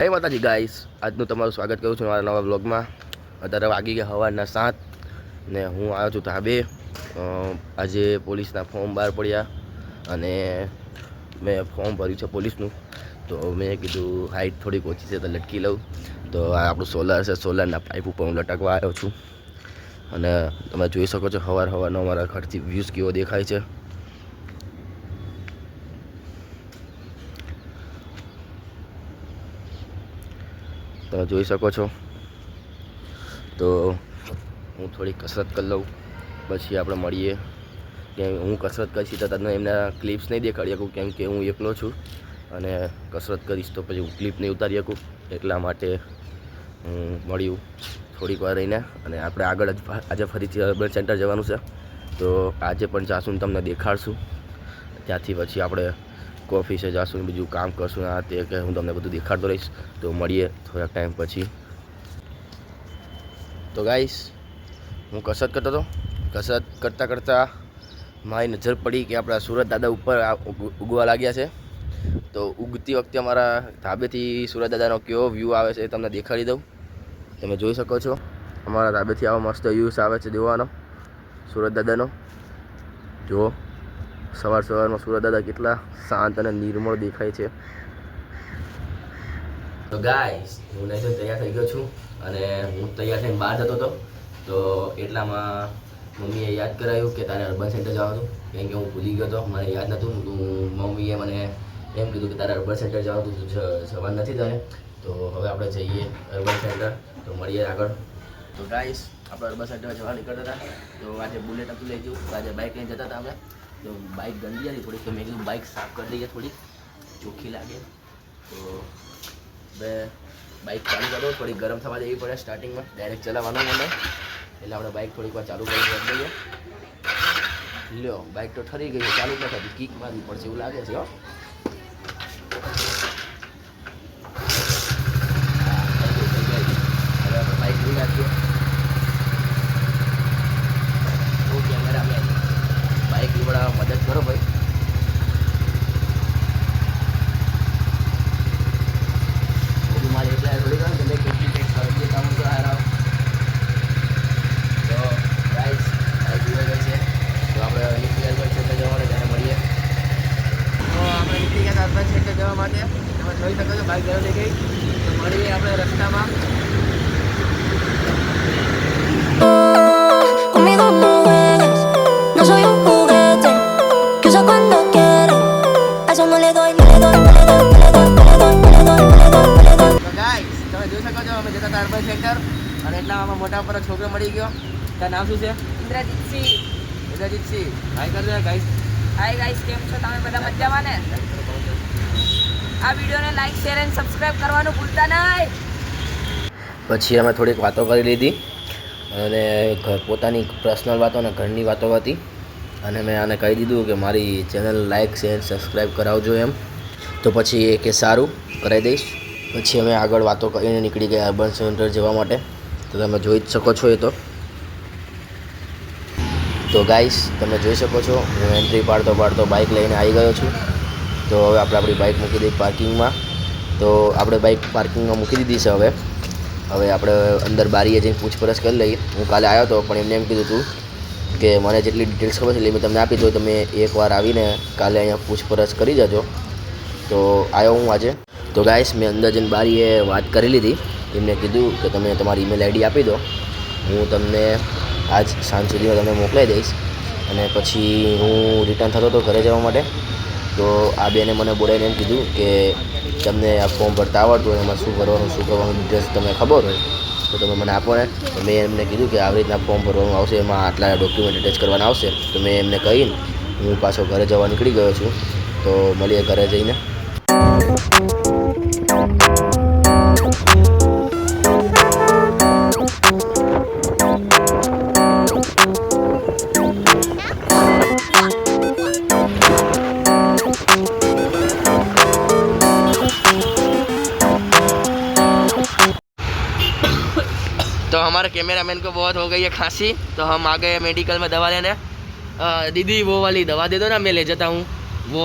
જય માતાજી ગાઈસ, આજનું તમારું સ્વાગત કરું છું મારા નવા બ્લોગમાં. અત્યારે વાગી ગયા સવારના 7 ને હું આવ્યો છું ધાબે. આજે પોલીસના ફોર્મ બહાર પડ્યા અને મેં ફોર્મ ભર્યું છે પોલીસનું. તો મેં કીધું હાઇટ થોડીક ઓછી છે તો લટકી લઉં. તો આ આપણું સોલાર છે, સોલારના પાઇપ ઉપર હું લટકવા આવ્યો છું. અને તમે જોઈ શકો છો સવારનો અમારા ઘરથી વ્યૂઝ કેવો દેખાય છે. તમે જોઈ શકો છો. તો હું થોડી કસરત કરી લઉં, પછી આપણે મળીએ. કે હું કસરત કરીશ તો તમને એમના ક્લિપ્સ નહીં દેખાડી શકું, કેમ કે હું એકલો છું અને કસરત કરીશ તો પછી હું ક્લિપ નહીં ઉતારી શકું. એટલા માટે હું મળ્યું થોડીક વાર રહીને. અને આપણે આગળ આજે ફરીથી અર્બન સેન્ટર જવાનું છે, તો આજે પણ જાશું ને તમને દેખાડશું. ત્યાંથી પછી આપણે કોફી છે જાશું, બીજું કામ કરશું. આ તે કે હું તમને બધું દેખાડતો રહીશ. તો મળીએ થોડાક ટાઈમ પછી. તો ગાઈસ, હું કસરત કરતો હતો. કસરત કરતાં મારી નજર પડી કે આપણા સુરત દાદા ઉપર ઉગવા લાગ્યા છે. તો ઉગતી વખતે અમારા ધાબેથી સુરત દાદાનો કેવો વ્યૂ આવે છે એ તમને દેખાડી દઉં. તમે જોઈ શકો છો અમારા ધાબેથી આવો મસ્ત વ્યૂઝ આવે છે જોવાનો સુરત દાદાનો. જુઓ સવારમાં સુરત દાદા કેટલા શાંત અને નિર્મળ દેખાય છે. તો ગાઈસ, હું નહીં તૈયાર થઈ ગયો છું અને હું તૈયાર થઈને બહાર જતો હતો. તો એટલામાં મમ્મીએ યાદ કરાવ્યું કે તારે અર્બન સેન્ટર જવાનું, કેમ કે હું ભૂલી ગયો હતો, મને યાદ નહોતું. મમ્મીએ મને એમ કીધું કે તારે અર્બન સેન્ટર જવાનું, જવાનું નથી તને. તો હવે આપણે જઈએ અર્બન સેન્ટર. તો મળીએ આગળ. તો ગાઈસ, આપણે અર્બન સેન્ટર જવા નીકળતા હતા. તો આજે બુલેટ હતું લઈ જવું. તો આજે બાઇક લઈને જતા હતા આપણે. તો બાઇક ગંદી હતી થોડીક, તો મેં કીધું બાઇક સાફ કરી દઈએ, થોડીક ચોખ્ખી લાગે. તો બાઇક ચાલુ કરો, થોડી ગરમ થવા દેવી પડે સ્ટાર્ટિંગમાં, ડાયરેક્ટ ચલાવવાનું મને. એટલે આપણે બાઇક થોડીક વાર ચાલુ કરી દઈએ. લ્યો, બાઇક તો ઠરી ગઈ છે, ચાલુ ન થતી, કિક મારવી પડશે એવું લાગે છે. હવે આપણે બાઇક લઈ નાખીએ. કેમેરામેન બાઇક લીવડાવવા મદદ કરો ભાઈ. મારે એટલા થોડી ગયો કે કેટલી ટેક્સ કરી કામ તો હારા. તો ગાઈસ, બાઇક લીવર ગઈ છે. તો આપણે નીકળી અર્બન સેન્ટર જવા માટે ત્યારે મળીએ. તો આપણે નીકળી ગયા અર્બન સેન્ટર જવા માટે. તમે જોઈ શકો છો બાઇક ઘરે લઈ ગઈ. તો મળીએ આપણે રસ્તામાં. Conmigo no juegues, no soy un juguete que usa cuando quiere. A eso no le doy, no le doy, no le doy, no le doy, no le doy, no le doy, no le doy, no le doy. તો guys, તમે જોઈ શકો છો અમે જતા હતા urban centre અને એટલામાં મોટા પર છોકરો મળી ગયો. તારું નામ શું છે? ઇન્દ્રજીતસિંહ. ઇન્દ્રજીતસિંહ. હાય કરજો ગાઈસ. હાય ગાઈસ, કેમ છો તમે બધા? મજામાં ને? આ વિડીયોને લાઈક, શેર એન્ડ સબસ્ક્રાઇબ કરવાનું ભૂલતા નહીં. પછી અમે થોડીક વાતો કરી લીધી અને પોતાની પર્સનલ વાતો અને ઘરની વાતો હતી. અને મેં આને કહી દીધું કે મારી ચેનલ લાઈક શેર સબસ્ક્રાઈબ કરાવજો એમ. તો પછી એ કે સારું, કરાવી દઈશ. પછી અમે આગળ વાતો કરીને નીકળી ગયા અર્બન સેન્ટર જવા માટે. તો તમે જોઈ જ શકો છો એ તો. તો ગાઈસ, તમે જોઈ શકો છો હું એન્ટ્રી પાડતો બાઇક લઈને આવી ગયો છું. તો હવે આપણે આપણી બાઇક મૂકી દઈએ પાર્કિંગમાં. તો આપણે બાઇક પાર્કિંગમાં મૂકી દીધી છે. હવે આપણે અંદર બારીએ જઈને પૂછપરછ કરી લઈએ. હું કાલે આવ્યો હતો પણ એમને એમ કીધું હતું કે મને જેટલી ડિટેલ્સ ખબર છે એટલે મેં તમને આપી દઉં. તમે એકવાર આવીને કાલે અહીંયા પૂછપરછ કરી જજો. તો આવ્યો હું આજે. તો ગાઈસ, મેં અંદર જઈને બારીએ વાત કરી લીધી. એમને કીધું કે તમે તમારી ઈમેલ આઈડી આપી દો, હું તમને આજ સાંજ સુધીમાં તમને મોકલાવી દઈશ. અને પછી હું રિટર્ન થતો હતો ઘરે જવા માટે. તો આ બેને મને બોલાવીને એમ કીધું કે તમને આ ફોર્મ ભરતા આવડતું હોય, એમાં શું કરવાનું ડિટેલ્સ તમને ખબર હોય તો તમે મને આપો ને. તો મેં એમને કીધું કે આવી રીતના ફોર્મ ભરવાનું આવશે, એમાં આટલા ડોક્યુમેન્ટ અટેચ કરવાના આવશે. તો મેં એમને કહીને હું પાછો ઘરે જવા નીકળી ગયો છું. તો મળીએ ઘરે જઈને. तो हमारे कैमरामैन को बहुत हो गई है खांसी, तो हम आ गए मेडिकल में दवा लेने। दीदी वो वाली दवा दे दो ना, मैं ले जाता हूँ वो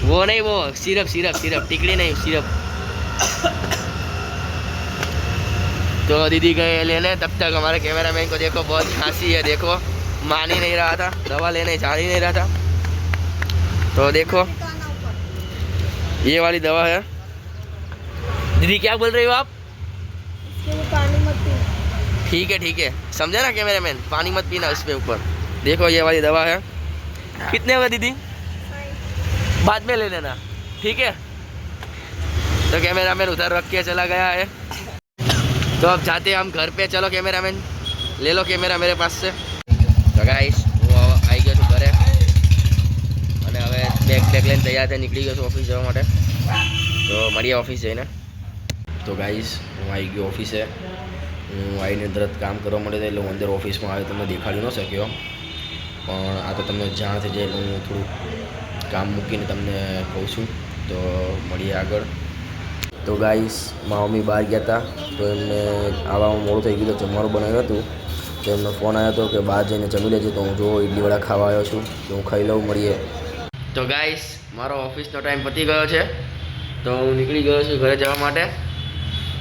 वो नहीं, वो सिरप सिरप सिरप, टिकड़ी नहीं, सिरप। तो दीदी गए लेने, तब तक हमारे कैमरामैन को देखो बहुत खांसी है, देखो मान ही नहीं रहा था, दवा लेने जा ही नहीं रहा था। तो देखो ये वाली दवा है। दीदी क्या बोल रही हो आप? पानी मत पी। ठीक है, समझे ना कैमरामैन, पानी मत पीना उसके ऊपर। देखो ये वाली दवा है। कितने होगा दीदी? बाद में ले लेना, ठीक है। तो कैमरामैन उधर रख के चला गया है। तो अब जाते हैं हम घर पे। चलो कैमरामैन ले लो कैमरा मेरे पास से। तो गाइस હું આવી ગયો છું ઘરે અને હવે બેગ લઈને તૈયાર થઈ નીકળી ગયો છું ઓફિસ જવા માટે। તો મળીએ ઓફિસ જઈને। તો ગાઈસ હું આવી ગયો ઓફિસે। હું આવીને તરત કામ કરવા માંડ્યો એટલે હું અંદર ઓફિસમાં આવ્યો, તમને દેખાડી ન શક્યો, પણ આ તો તમને જાણ થઈ જાય એટલે હું થોડું કામ મૂકીને તમને કહું છું। તો મળીએ આગળ। તો ગાઈસ મારા મમ્મી બહાર ગયા હતા, તો એમને આવવામાં મોડું થઈ ગયું, તો જમવાનું બનાવ્યું હતું। તો એમનો ફોન આવ્યો હતો કે બહાર જઈને જમી લેજે। તો હું જો ઇડલી વડા ખાવા આવ્યો છું, તો હું ખાઈ લઉં, મળીએ। તો ગાઈસ મારો ઓફિસનો ટાઈમ પતી ગયો છે, તો હું નીકળી ગયો છું ઘરે જવા માટે।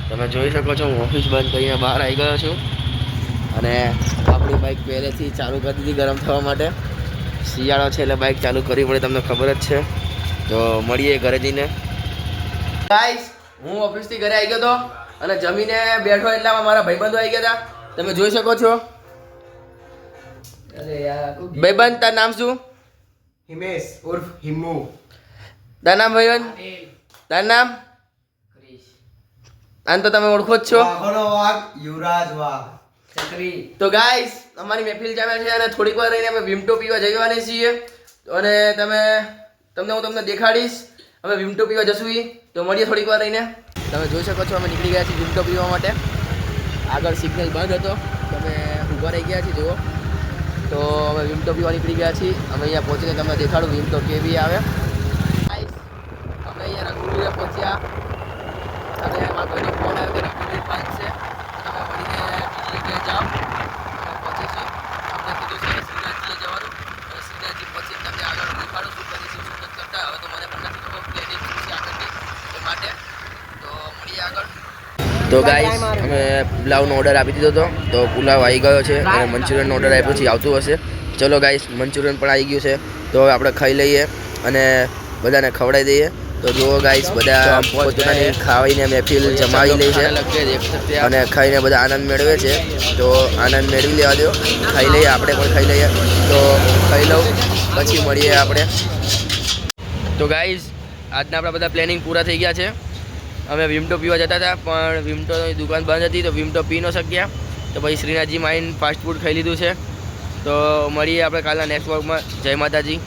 તમે જોઈ શકો છો હું ઓફિસ બંધ કરીને બહાર આવી ગયો છું અને આપણી બાઇક પહેલેથી ચાલુ કરી દીધી ગરમ થવા માટે। શિયાળો છે એટલે બાઇક ચાલુ કરવી પડે, તમને ખબર જ છે। તો મળીએ ઘરે જઈને। ગાઈસ હું ઓફિસથી ઘરે આવી ગયો હતો અને જમીને બેઠો એટલામાં મારા ભાઈબંધો આવી ગયા હતા, તમે જોઈ શકો છો। ભાઈબંધ તારું નામ શું? हिमेश उर्फ हिमू। તારું નામ ભાઈબંધ? તારું નામ? આને તો તમે ઓળખો જ છો। વાઘોનો વાઘ યુવરાજ વાઘ ચક્રી। તો ગાઈસ અમારી મહેફિલ જામે છે અને થોડીક વાર રહીને અમે વિમટો પીવા જવાના છીએ અને હું તમને દેખાડીશ અમે વિમટો પીવા જશું ઈ। તો મળીએ થોડીક વાર રહીને। તમે જોઈ શકો છો અમે નીકળી ગયા છીએ વિમટો પીવા માટે। આગળ સિગ્નલ બંધ હતો, તમે ઊભા રહી ગયા છીએ, જુઓ। તો અમે વિમટો પીવા નીકળી ગયા છીએ। અમે અહીંયા પહોંચીને તમને દેખાડું વિમટો કેવી આવે। ગાઈસ અમે અહીંયા રઘુવીરે પહોંચ્યા અને મારા ભાઈનો ફોન આવ્યો કે રઘુવીર પાંચ છે, તમે મળીને બીજી જગ્યાએ જાઓ। અમે પહોંચીશું, આપણે કીધું છે શ્રીનાથજીએ જવાનું અને શ્રીનાથજી પછી તમને આગળ દેખાડું શું કરીશું શું નથી કરતા। હવે તો મને પણ નથી ખબર પ્લેનિંગ શું છે આગળની, એ માટે તો મળીએ આગળ। તો ગાઈસ અમે પુલાવનો ઓર્ડર આપી દીધો હતો, તો પુલાવ આવી ગયો છે અને મંચુરિયનનો ઓર્ડર આપ્યો છે, આવતું હશે। ચલો ગાઈસ મંચુરિયન પણ આવી ગયું છે, તો હવે આપણે ખાઈ લઈએ અને બધાને ખવડાવી દઈએ। તો જુઓ ગાઈસ બધા પોતાની ખાઈને મહેફિલ જમાવી લે છે અને ખાઈને બધા આનંદ મેળવે છે। તો આનંદ મેળવી લેવા દો, ખાઈ લઈએ, આપણે પણ ખાઈ લઈએ। તો ખાઈ લઉં પછી મળીએ આપણે। તો ગાઈસ આજના આપણા બધા પ્લાનિંગ પૂરા થઈ ગયા છે। અમે વિમટો પીવા જતા હતા પણ વિમટોની દુકાન બંધ હતી, તો વિમટો પી ન શક્યા, તો પછી શ્રીનાથજી માઇન ફાસ્ટ ફૂડ ખાઈ લીધું છે। તો મળીએ આપણે કાલના નેક્સ્ટ વ્લોગમાં। જય માતાજી।